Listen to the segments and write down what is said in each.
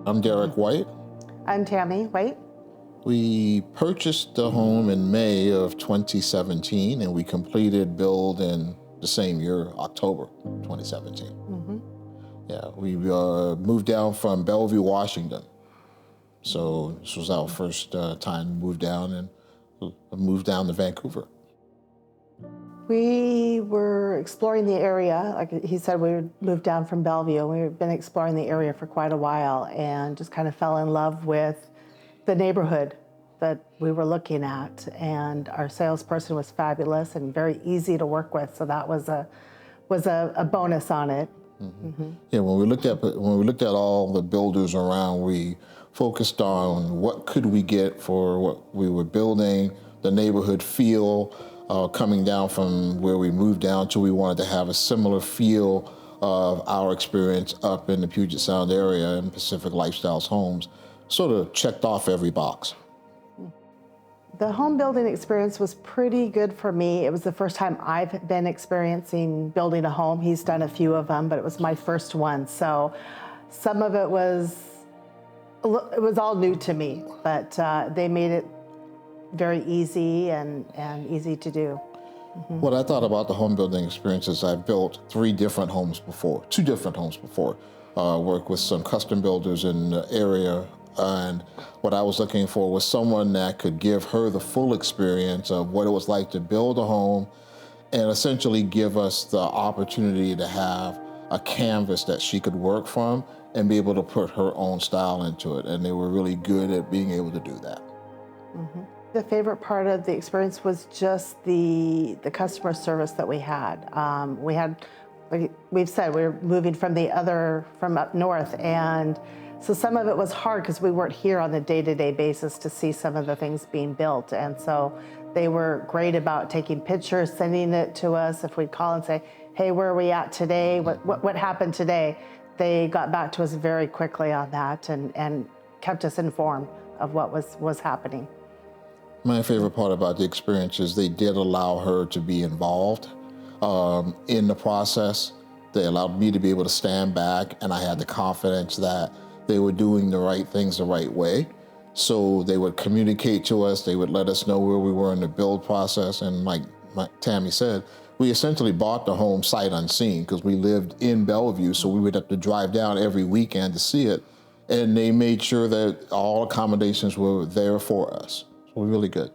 I'm Derek White. I'm Tammy. Wait. We purchased the home in May of 2017, and we completed build in the same year, October 2017. Yeah, we moved down from Bellevue, Washington. So this was our first time to move down, and moved down to Vancouver. We were exploring the area. Like he said, we moved down from Bellevue. We've been exploring the area for quite a while and just kind of fell in love with the neighborhood that we were looking at. And our salesperson was fabulous and very easy to work with. So that was a bonus on it. Yeah, when we looked at all the builders around, we focused on what could we get for what we were building, the neighborhood feel. Coming down from where we moved down to, we wanted to have a similar feel of our experience up in the Puget Sound area in Pacific Lifestyles Homes. Sort of checked off every box. The home building experience was pretty good for me. It was the first time I've been experiencing building a home. He's done a few of them, but it was my first one. So some of it was all new to me, but they made it very easy and easy to do. What I thought about the home building experience is I've built two different homes before. Worked with some custom builders in the area, and what I was looking for was someone that could give her the full experience of what it was like to build a home and essentially give us the opportunity to have a canvas that she could work from and be able to put her own style into it. And they were really good at being able to do that. The favorite part of the experience was just the customer service that we had. We've said we were moving from up north, and so some of it was hard because we weren't here on the day-to-day basis to see some of the things being built. And so they were great about taking pictures, sending it to us. If we'd call and say, hey, where are we at today? What happened today? They got back to us very quickly on that and kept us informed of what was happening. My favorite part about the experience is they did allow her to be involved in the process. They allowed me to be able to stand back, and I had the confidence that they were doing the right things the right way. So they would communicate to us, they would let us know where we were in the build process, and like Tammy said, we essentially bought the home sight unseen because we lived in Bellevue, so we would have to drive down every weekend to see it. And they made sure that all accommodations were there for us. Really good.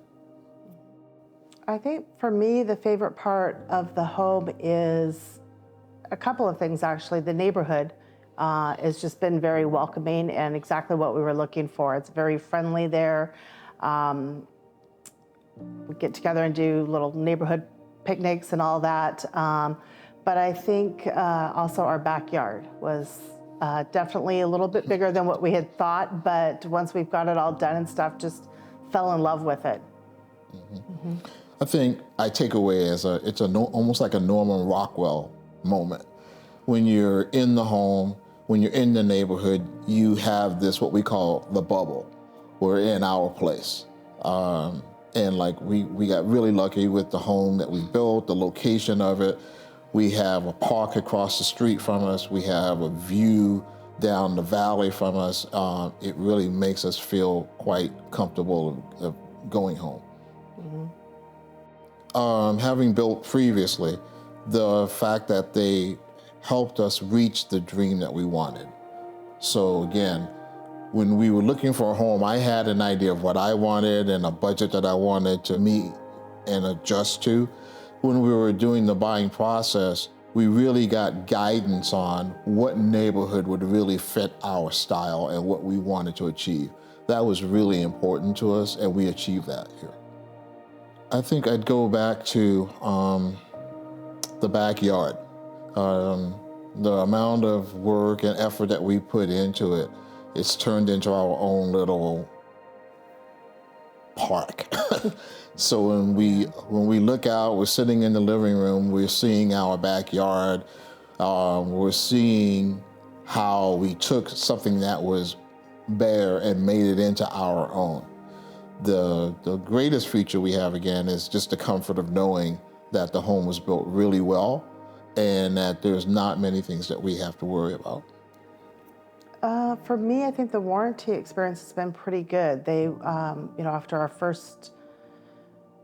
I think for me, the favorite part of the home is a couple of things, actually. The neighborhood has just been very welcoming and exactly what we were looking for. It's very friendly there. We get together and do little neighborhood picnics and all that. But I think also our backyard was definitely a little bit bigger than what we had thought. But once we've got it all done and stuff, just fell in love with it. I think I take away as almost like a Norman Rockwell moment. When you're in the home, when you're in the neighborhood, you have this, what we call the bubble. We're in our place. And like we got really lucky with the home that we built, the location of it. We have a park across the street from us. We have a view down the valley from us. It really makes us feel quite comfortable of going home. Having built previously, the fact that they helped us reach the dream that we wanted. So again, when we were looking for a home, I had an idea of what I wanted and a budget that I wanted to meet and adjust to. When we were doing the buying process, we really got guidance on what neighborhood would really fit our style and what we wanted to achieve. That was really important to us, and we achieved that here. I think I'd go back to the backyard. The amount of work and effort that we put into it, it's turned into our own little park. So when we look out, we're sitting in the living room, we're seeing our backyard, we're seeing how we took something that was bare and made it into our own. The greatest feature we have, again, is just the comfort of knowing that the home was built really well and that there's not many things that we have to worry about. For me, I think the warranty experience has been pretty good. They, after our first,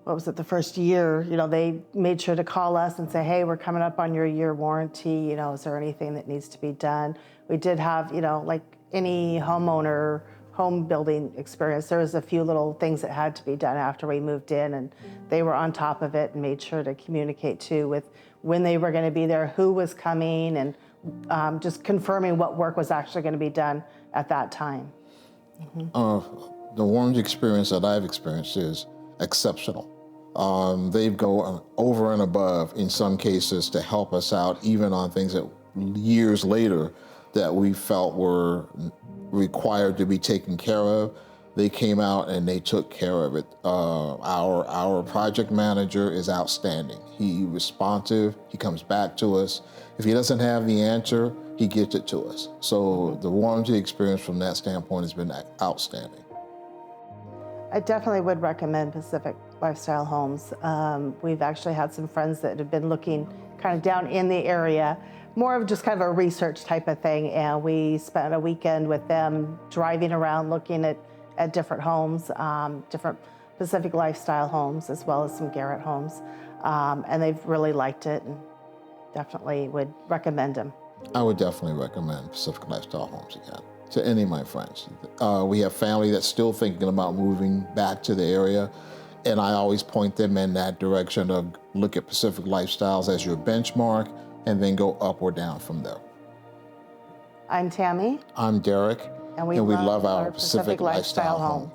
what was it, the first year, they made sure to call us and say, hey, we're coming up on your year warranty. Is there anything that needs to be done? We did have, like any homeowner, home building experience, there was a few little things that had to be done after we moved in, and they were on top of it and made sure to communicate too with when they were going to be there, who was coming, and just confirming what work was actually going to be done at that time. The warranty experience that I've experienced is exceptional. They go over and above in some cases to help us out, even on things that years later that we felt were required to be taken care of. They came out and they took care of it. Our project manager is outstanding. He's responsive. He comes back to us. If he doesn't have the answer, he gets it to us. So the warranty experience from that standpoint has been outstanding. I definitely would recommend Pacific Lifestyle Homes. We've actually had some friends that have been looking kind of down in the area, more of just kind of a research type of thing, and we spent a weekend with them driving around looking at different homes, different Pacific Lifestyle homes, as well as some Garrett homes, and they've really liked it and definitely would recommend them. I would definitely recommend Pacific Lifestyle Homes again to any of my friends. We have family that's still thinking about moving back to the area, and I always point them in that direction of look at Pacific Lifestyles as your benchmark and then go up or down from there. I'm Tammy. I'm Derek, and we love our Pacific Lifestyle Home.